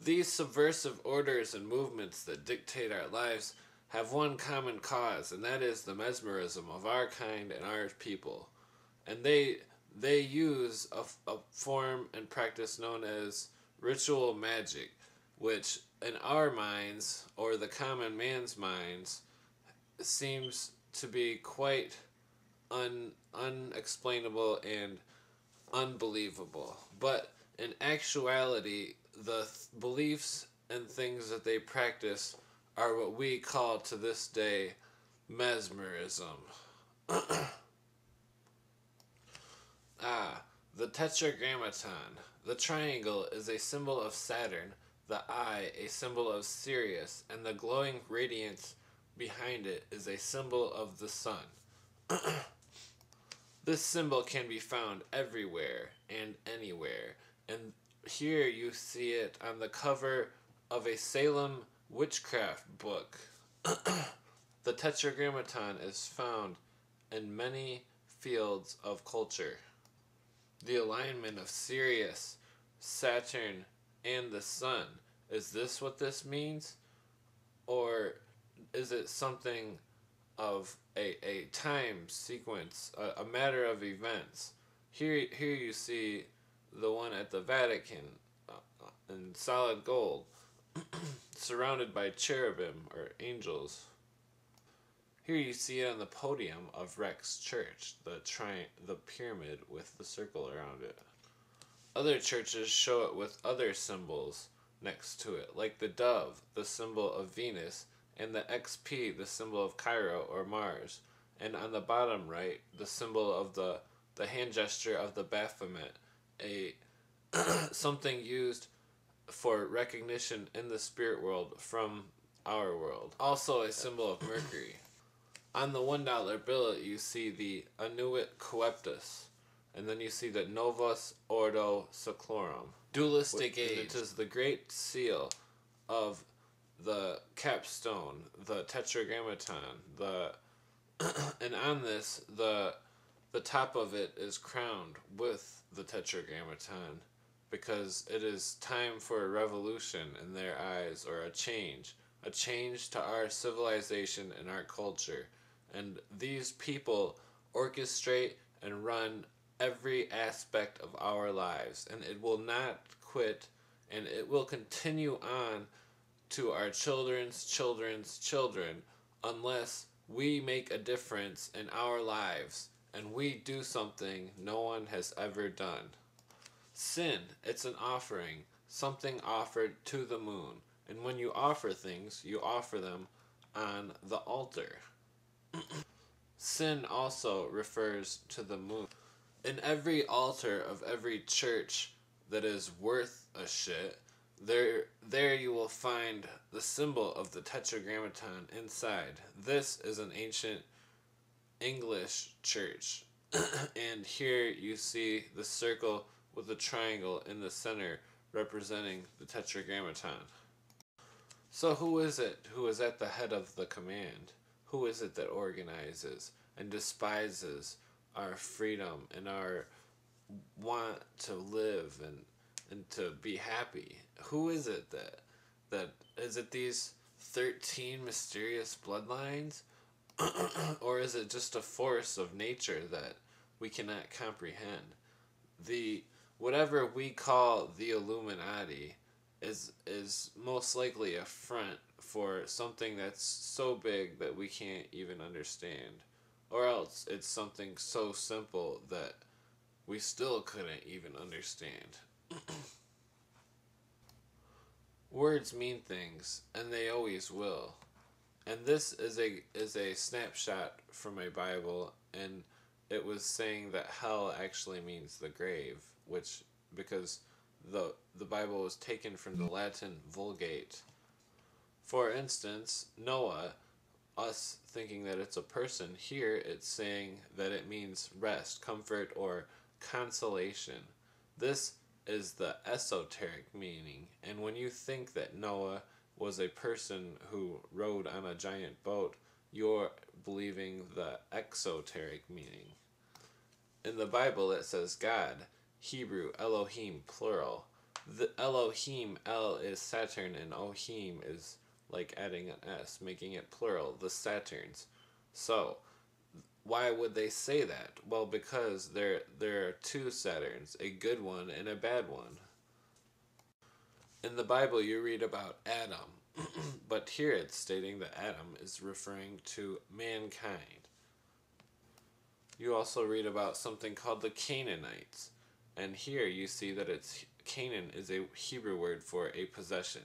These subversive orders and movements that dictate our lives have one common cause, and that is the mesmerism of our kind and our people. And they use a form and practice known as ritual magic, which in our minds, or the common man's minds, seems to be quite unexplainable and unbelievable. But in actuality, the beliefs and things that they practice are what we call to this day mesmerism. The tetragrammaton. The triangle is a symbol of Saturn, the eye a symbol of Sirius, and the glowing radiance behind it is a symbol of the sun. This symbol can be found everywhere and anywhere, and here you see it on the cover of a Salem witchcraft book. The tetragrammaton is found in many fields of culture. The alignment of Sirius, Saturn, and the sun. Is this what this means? Or is it something of a time sequence, a matter of events? Here you see the one at the Vatican in solid gold, surrounded by cherubim or angels. Here you see it on the podium of Rex Church, the pyramid with the circle around it. Other churches show it with other symbols next to it, like the dove, the symbol of Venus, and the XP, the symbol of Cairo or Mars. And on the bottom right, the symbol of the hand gesture of the Baphomet, a something used for recognition in the spirit world from our world. Also a symbol of Mercury. On the $1 bill, you see the Annuit Coeptus, and then you see the Novus Ordo Seclorum. Dualistic age. It is the great seal of the capstone, the tetragrammaton, and on this, the top of it is crowned with the tetragrammaton, because it is time for a revolution in their eyes, or a change to our civilization and our culture. And these people orchestrate and run every aspect of our lives, and it will not quit, and it will continue on to our children's children's children unless we make a difference in our lives and we do something no one has ever done. Sin, it's an offering, something offered to the moon. And when you offer things, you offer them on the altar. Sin also refers to the moon. In every altar of every church that is worth a shit, there you will find the symbol of the tetragrammaton inside. This is an ancient English church. And here you see the circle with the triangle in the center representing the tetragrammaton. So who is it who is at the head of the command? Who is it that organizes and despises our freedom and our want to live and to be happy? Who is it that is it these 13 mysterious bloodlines? Or is it just a force of nature that we cannot comprehend? Whatever we call the Illuminati is most likely a front for something that's so big that we can't even understand. Or else it's something so simple that we still couldn't even understand. Words mean things, and they always will. And this is a snapshot from a Bible, and it was saying that hell actually means the grave, which, because the Bible was taken from the Latin Vulgate. For instance, Noah, us thinking that it's a person, here it's saying that it means rest, comfort, or consolation. This is the esoteric meaning, and when you think that Noah was a person who rode on a giant boat, you're believing the exoteric meaning. In the Bible it says God, Hebrew, Elohim, plural. The Elohim, El is Saturn, and Ohim is like adding an S, making it plural, the Saturns. So, why would they say that? Well, because there are two Saturns, a good one and a bad one. In the Bible, you read about Adam, but here it's stating that Adam is referring to mankind. You also read about something called the Canaanites, and here you see that Canaan is a Hebrew word for a possession.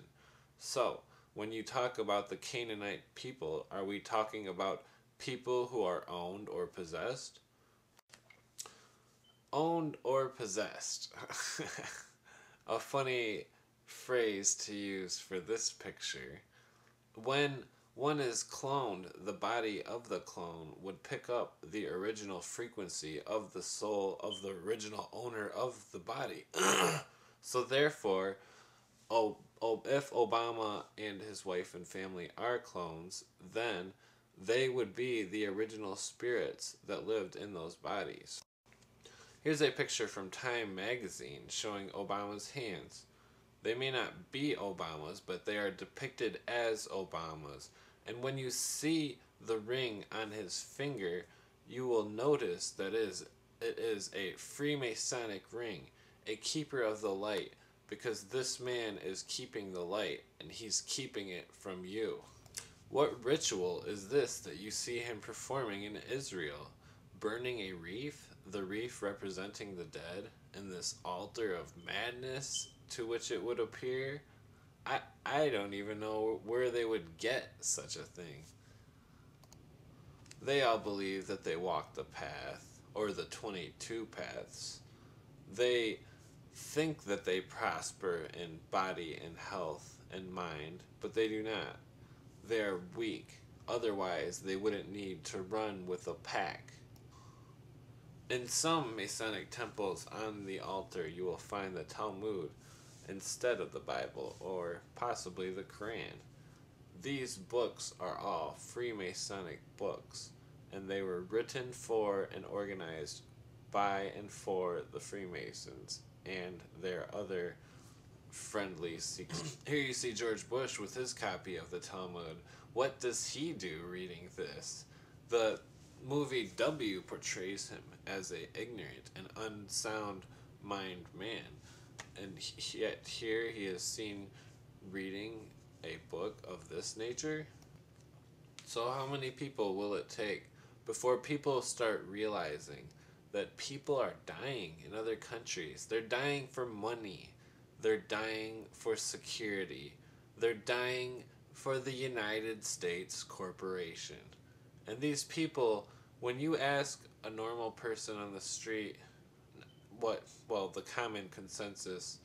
So, when you talk about the Canaanite people, are we talking about people who are owned or possessed? Owned or possessed. A funny phrase to use for this picture. When one is cloned, the body of the clone would pick up the original frequency of the soul of the original owner of the body. So therefore, if Obama and his wife and family are clones, then they would be the original spirits that lived in those bodies. Here's a picture from Time magazine showing Obama's hands. They may not be Obama's, but they are depicted as Obama's. And when you see the ring on his finger, you will notice that it is a Freemasonic ring, a keeper of the light, because this man is keeping the light, and he's keeping it from you. What ritual is this that you see him performing in Israel? Burning a wreath, the wreath representing the dead, in this altar of madness to which it would appear? I don't even know where they would get such a thing. They all believe that they walk the path, or the 22 paths. They think that they prosper in body and health and mind, but they do not. They are weak, otherwise they wouldn't need to run with a pack. In some Masonic temples on the altar you will find the Talmud instead of the Bible, or possibly the Quran. These books are all Freemasonic books, and they were written for and organized by and for the Freemasons and their other friendly secrets. Here you see George Bush with his copy of the Talmud. What does he do reading this? The movie W portrays him as a ignorant and unsound mind man, and yet here he is seen reading a book of this nature. So how many people will it take before people start realizing that people are dying in other countries? They're dying for money. They're dying for security. They're dying for the United States corporation. And these people, when you ask a normal person on the street the common consensus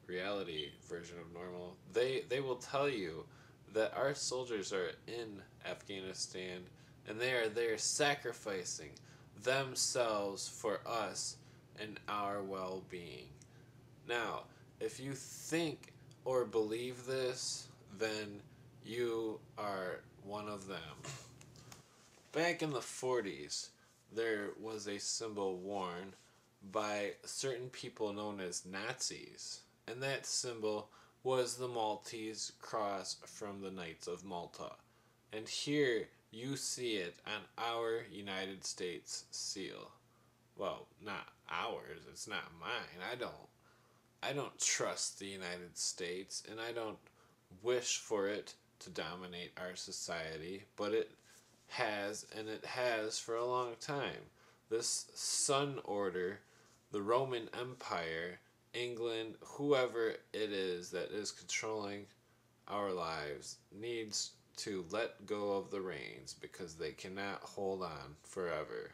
reality version of normal, they will tell you that our soldiers are in Afghanistan and they are there sacrificing themselves for us and our well-being. Now, if you think or believe this, then you are one of them. Back in the 40s, there was a symbol worn by certain people known as Nazis, and that symbol was the Maltese cross from the Knights of Malta. And here you see it on our United States seal. Well, not ours, it's not mine. I don't trust the United States, and I don't wish for it to dominate our society, but it has, and it has for a long time. This Sun Order, the Roman Empire, England, whoever it is that is controlling our lives, needs to let go of the reins because they cannot hold on forever.